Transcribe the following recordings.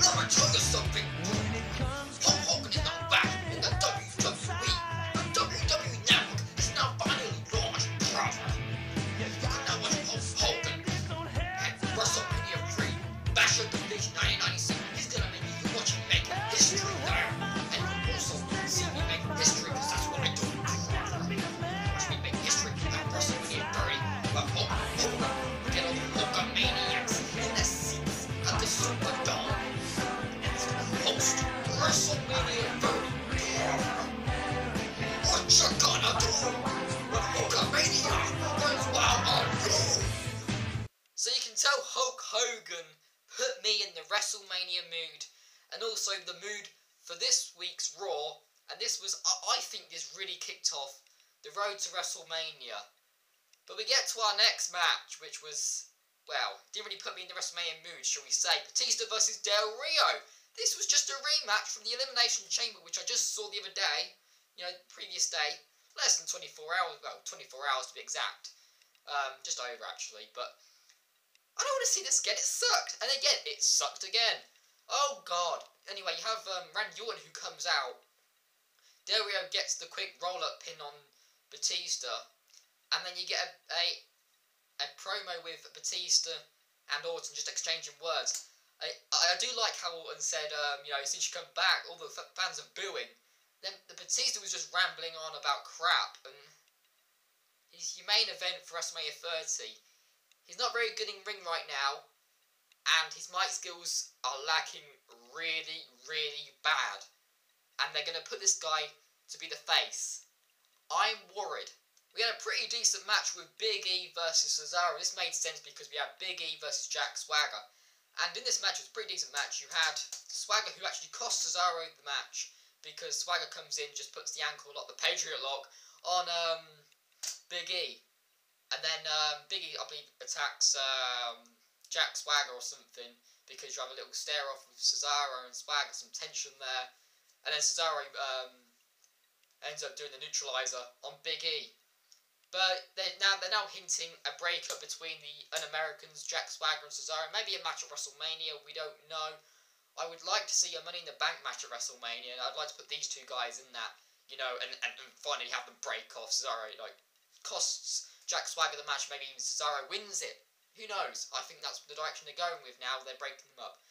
let me tell you something. Hulk Hogan is now back in the WWE. The WWE Network is now finally launched, brother. You can now watch Hulk Hogan at WrestleMania 3, Bash at the Beach 1996. He's gonna make you watch him make history there. And you'll also see me make history, because that's what I do. Watch me make history at WrestleMania 30. Well, Hulk Hogan, get all the Hulkamaniacs in the seats at the Superdome. And he's gonna host WrestleMania 30. What you gonna do when Hulkamania runs wild on you? So you can tell Hulk Hogan put me in the WrestleMania mood, and also the mood for this week's Raw, and this was, I think this really kicked off the road to WrestleMania. But we get to our next match, which was, well, didn't really put me in the WrestleMania mood, shall we say. Batista versus Del Rio. This was just a rematch from the Elimination Chamber, which I just saw the other day, you know, previous day, less than 24 hours, well, 24 hours to be exact, just over actually, but I don't want to see this again. It sucked, and again, it sucked again. Oh god. Anyway, you have Randy Orton who comes out. Del Rio gets the quick roll-up pin on Batista, and then you get a promo with Batista and Orton just exchanging words. I do like how Orton said, you know, since you come back, all the fans are booing. Then the Batista was just rambling on about crap, and he's your main event for WrestleMania 30. He's not very good in ring right now, and his mic skills are lacking really, really bad. And they're going to put this guy to be the face. I'm worried. We had a pretty decent match with Big E versus Cesaro. This made sense because we had Big E versus Jack Swagger. And in this match, it was a pretty decent match. You had Swagger, who actually cost Cesaro the match, because Swagger comes in, just puts the ankle lock, the Patriot lock, on Big E. And then Big E, I believe, attacks Jack Swagger or something, because you have a little stare-off with Cesaro and Swagger, some tension there. And then Cesaro ends up doing the neutralizer on Big E. But they're now hinting a breakup between the Un-Americans, Jack Swagger and Cesaro. Maybe a match at WrestleMania, we don't know. I would like to see a Money in the Bank match at WrestleMania. I'd like to put these two guys in that, you know, and finally have them break off. Cesaro, like, costs Jack Swagger the match, maybe even Cesaro wins it. Who knows? I think that's the direction they're going with now. They're breaking them up.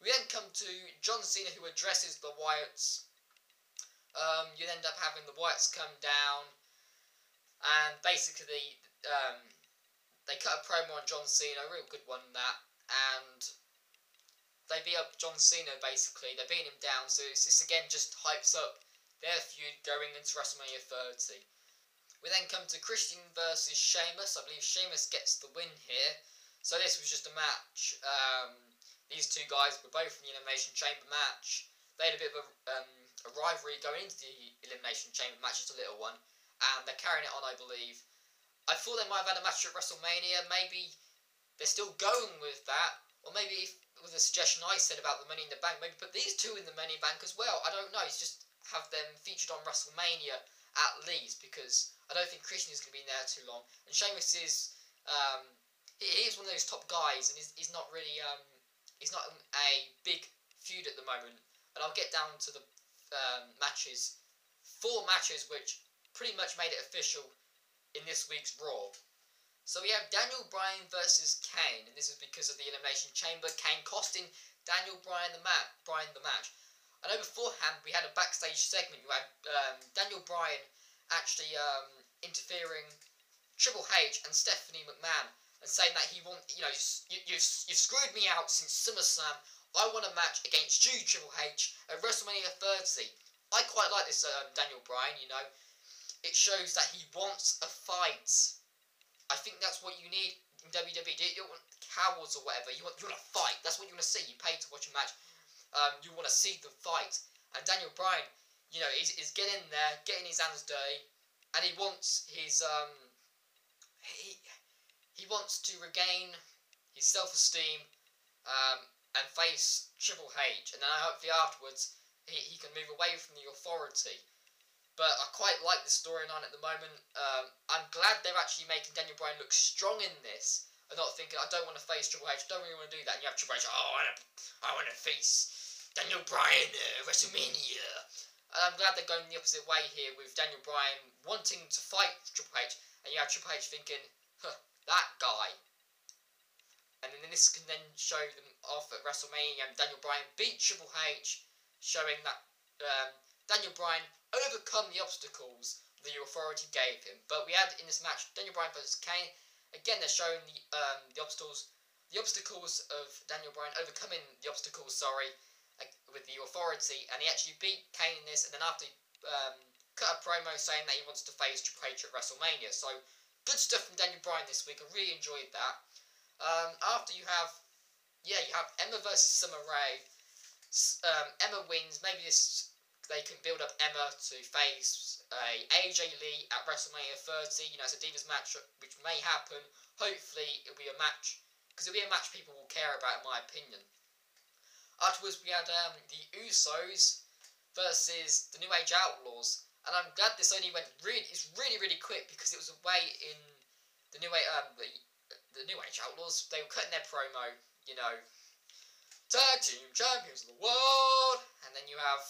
We then come to John Cena, who addresses the Wyatts. You end up having the Wyatts come down, and basically they cut a promo on John Cena, a real good one that, and they beat up John Cena basically. They beat him down, so this again just hypes up their feud going into WrestleMania 30. We then come to Christian versus Sheamus. I believe Sheamus gets the win here. So this was just a match. These two guys were both in the Elimination Chamber match. They had a bit of a rivalry going into the Elimination Chamber match, just a little one. And they're carrying it on, I believe. I thought they might have had a match at WrestleMania. Maybe they're still going with that. Or maybe with the suggestion I said about the Money in the Bank, maybe put these two in the Money in the Bank as well. I don't know. It's just have them featured on WrestleMania at least, because I don't think Christian is going to be in there too long. And Sheamus is, he is one of those top guys, and he's not really, he's not a big feud at the moment. And I'll get down to the matches, 4 matches which pretty much made it official in this week's Raw. So we have Daniel Bryan versus Kane, and this is because of the Elimination Chamber. Kane costing Daniel Bryan the match. I know beforehand we had a backstage segment. You had Daniel Bryan actually interfering Triple H and Stephanie McMahon and saying that he you've screwed me out since SummerSlam. I want a match against you, Triple H, at WrestleMania 30. I quite like this Daniel Bryan, you know. It shows that he wants a fight. I think that's what you need in WWE. You don't want cowards or whatever. You want a fight. That's what you want to see. You pay to watch a match. You want to see the fight. And Daniel Bryan, you know, is getting in there, getting his hands dirty, and he wants his he wants to regain his self-esteem and face Triple H, and then hopefully afterwards he can move away from the authority. But I quite like the storyline at the moment. I'm glad they're actually making Daniel Bryan look strong in this. are not thinking, I don't want to face Triple H, don't really want to do that. And you have Triple H, oh, I want to face Daniel Bryan at WrestleMania. And I'm glad they're going the opposite way here with Daniel Bryan wanting to fight Triple H, and you have Triple H thinking, huh, that guy. And then this can then show them off at WrestleMania, and Daniel Bryan beat Triple H, showing that Daniel Bryan overcome the obstacles the authority gave him. But we had in this match Daniel Bryan versus Kane. Again, they're showing the obstacles of Daniel Bryan overcoming the obstacles. With the authority, and he actually beat Kane in this. And then after cut a promo saying that he wants to face Triple H at WrestleMania. So good stuff from Daniel Bryan this week. I really enjoyed that. After you have Emma versus Summer Rae. Emma wins. Maybe they can build up Emma to face AJ Lee at WrestleMania 30. You know, it's a Divas match which may happen. Hopefully, it'll be a match, because it'll be a match people will care about, in my opinion. Afterwards, we had the Usos versus the New Age Outlaws, and I'm glad this only went it's really quick, because it was away in the New Age Outlaws. They were cutting their promo, you know, tag team champions of the world, and then you have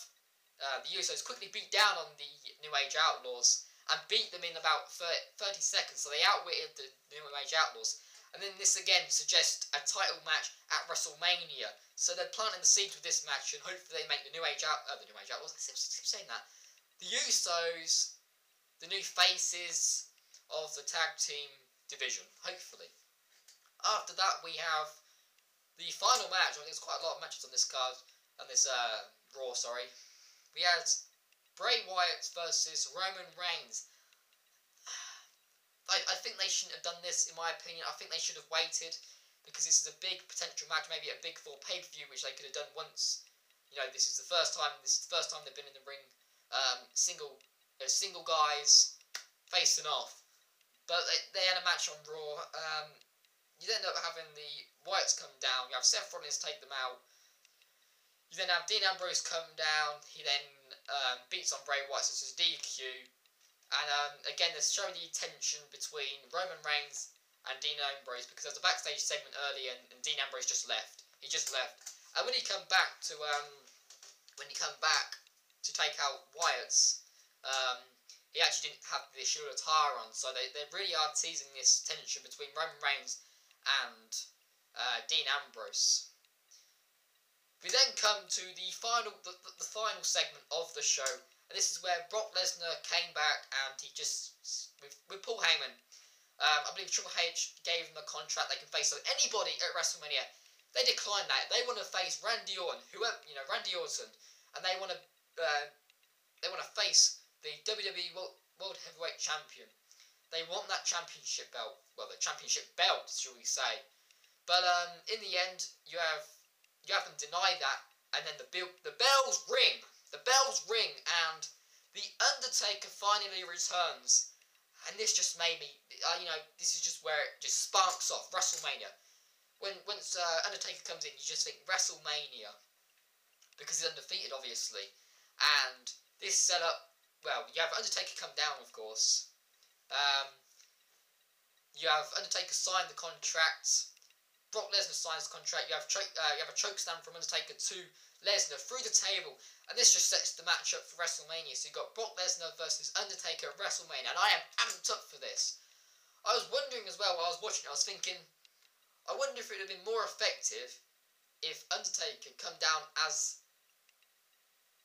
the Usos quickly beat down on the New Age Outlaws and beat them in about 30 seconds, so they outwitted the New Age Outlaws. And then this again suggests a title match at WrestleMania. So they're planting the seeds with this match, and hopefully they make the New Age Outlaws. I keep saying that. The Usos, the new faces of the tag team division. Hopefully. After that, we have the final match. I think there's quite a lot of matches on this card, on this Raw. Sorry, we had Bray Wyatt versus Roman Reigns. I think they shouldn't have done this, in my opinion. I think they should have waited, because this is a big potential match, maybe a big 4 pay-per-view, which they could have done once. You know, this is the first time they've been in the ring, single guys facing off. But they had a match on Raw. You end up having the Wyatts come down. You have Seth Rollins take them out. You then have Dean Ambrose come down. He then beats on Bray Wyatt, so it's a DQ. And again, they're showing the tension between Roman Reigns and Dean Ambrose, because there was a backstage segment earlier, and Dean Ambrose just left. He just left. And when he come back to take out Wyatt's, he actually didn't have the shield attire on. So they really are teasing this tension between Roman Reigns and Dean Ambrose. We then come to the final segment of the show. And this is where Brock Lesnar came back, and he just, with Paul Heyman, I believe Triple H gave him a contract. They can face anybody at WrestleMania. They declined that. They want to face Randy Orton, Randy Orton, and they want to face the WWE World Heavyweight Champion. They want that championship belt. Well, the championship belt, shall we say? But in the end, you have them deny that, and then the bells ring. The bells ring, and The Undertaker finally returns. And this just made me, this is just where it just sparks off. WrestleMania. Once Undertaker comes in, you just think WrestleMania. Because he's undefeated, obviously. And this setup, well, you have Undertaker come down, of course. You have Undertaker sign the contract. Brock Lesnar signs the contract. You have a chokeslam from Undertaker to Lesnar through the table, and this just sets the match up for WrestleMania. So you've got Brock Lesnar versus Undertaker at WrestleMania, and I am amped up for this. I was wondering as well while I was watching it, I was thinking, I wonder if it would have been more effective if Undertaker come down as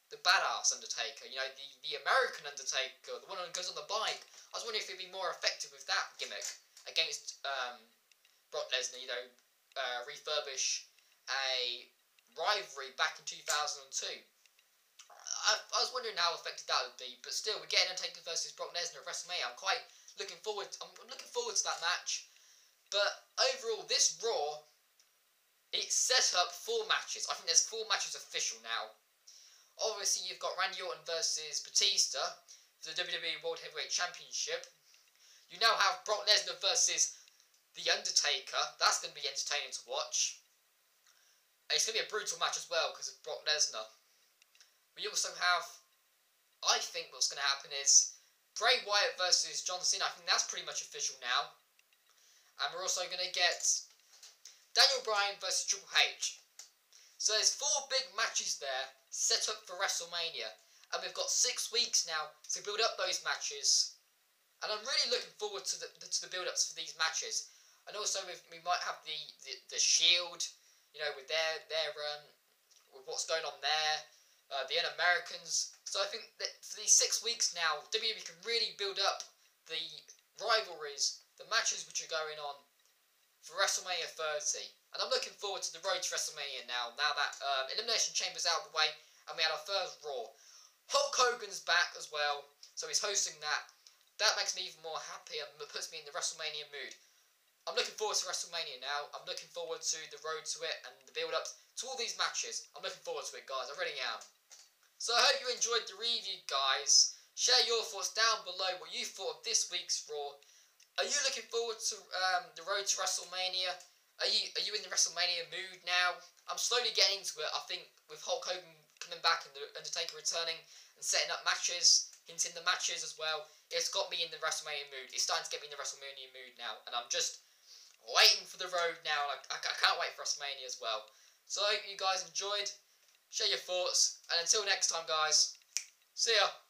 the badass Undertaker, the American Undertaker, the one who goes on the bike. I was wondering if it would be more effective with that gimmick against Brock Lesnar, refurbish a rivalry back in 2002. I was wondering how effective that would be, but still, we're getting Undertaker versus Brock Lesnar at WrestleMania. I'm looking forward to that match. But overall, this Raw, it set up 4 matches. I think there's 4 matches official now. Obviously, you've got Randy Orton versus Batista for the WWE World Heavyweight Championship. You now have Brock Lesnar versus The Undertaker. That's going to be entertaining to watch. It's going to be a brutal match as well because of Brock Lesnar. We also have, I think what's going to happen is Bray Wyatt versus John Cena. I think that's pretty much official now. and we're also going to get Daniel Bryan versus Triple H. So there's 4 big matches there set up for WrestleMania, and we've got 6 weeks now to build up those matches. And I'm really looking forward to the build-ups for these matches. And also we might have the Shield, you know, with with what's going on there, the Un-Americans. So I think that for these 6 weeks now, WWE can really build up the rivalries, the matches which are going on for WrestleMania 30. And I'm looking forward to the road to WrestleMania now that Elimination Chamber's out of the way and we had our first Raw. Hulk Hogan's back as well, so he's hosting that. That makes me even more happy and puts me in the WrestleMania mood. I'm looking forward to WrestleMania now. I'm looking forward to the road to it and the build-ups to all these matches. I'm looking forward to it, guys. I really am. So I hope you enjoyed the review, guys. Share your thoughts down below what you thought of this week's Raw. Are you looking forward to the road to WrestleMania? Are you in the WrestleMania mood now? I'm slowly getting into it. I think with Hulk Hogan coming back and the Undertaker returning and setting up matches, hinting the matches as well, it's got me in the WrestleMania mood. It's starting to get me in the WrestleMania mood now, and I'm just waiting for the road now. I can't wait for WrestleMania as well. So I hope you guys enjoyed. Share your thoughts, and until next time, guys, see ya.